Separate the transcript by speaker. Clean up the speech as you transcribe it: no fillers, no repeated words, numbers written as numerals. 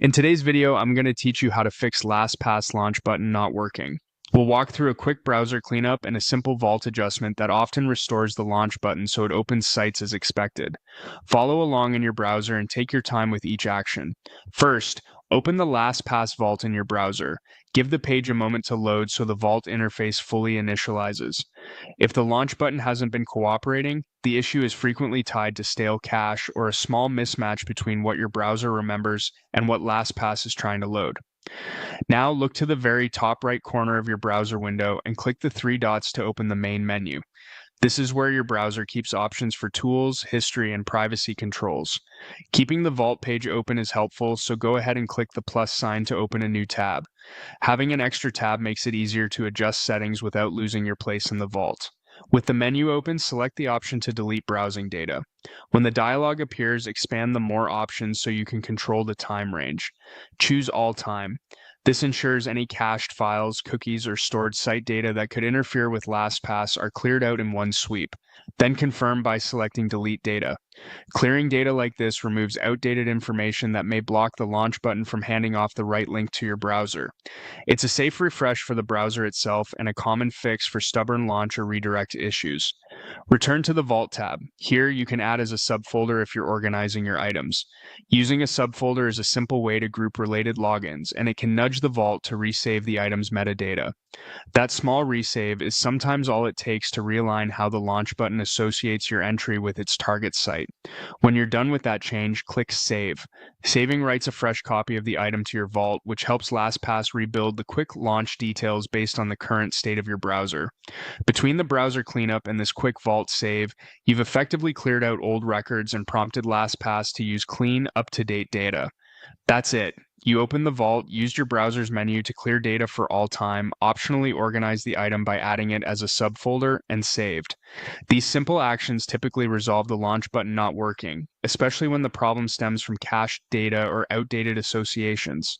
Speaker 1: In today's video, I'm going to teach you how to fix LastPass launch button not working. We'll walk through a quick browser cleanup and a simple vault adjustment that often restores the launch button so it opens sites as expected. Follow along in your browser and take your time with each action. First, open the LastPass vault in your browser. Give the page a moment to load so the vault interface fully initializes. If the launch button hasn't been cooperating, the issue is frequently tied to stale cache or a small mismatch between what your browser remembers and what LastPass is trying to load. Now look to the very top right corner of your browser window and click the three dots to open the main menu. This is where your browser keeps options for tools, history, and privacy controls. Keeping the Vault page open is helpful, so go ahead and click the plus sign to open a new tab. Having an extra tab makes it easier to adjust settings without losing your place in the Vault. With the menu open, select the option to delete browsing data. When the dialog appears, expand the More options so you can control the time range. Choose All Time. This ensures any cached files, cookies, or stored site data that could interfere with LastPass are cleared out in one sweep. Then confirm by selecting Delete Data. Clearing data like this removes outdated information that may block the launch button from handing off the right link to your browser. It's a safe refresh for the browser itself and a common fix for stubborn launch or redirect issues. Return to the Vault tab. Here, you can add as a subfolder if you're organizing your items. Using a subfolder is a simple way to group related logins, and it can nudge the Vault to resave the item's metadata. That small resave is sometimes all it takes to realign how the launch button associates your entry with its target site. When you're done with that change, click Save. Saving writes a fresh copy of the item to your Vault, which helps LastPass rebuild the quick launch details based on the current state of your browser. Between the browser cleanup and this quick Vault save, you've effectively cleared out old records and prompted LastPass to use clean, up-to-date data. That's it. You open the Vault, used your browser's menu to clear data for all time, optionally organize the item by adding it as a subfolder, and saved. These simple actions typically resolve the launch button not working, especially when the problem stems from cached data or outdated associations.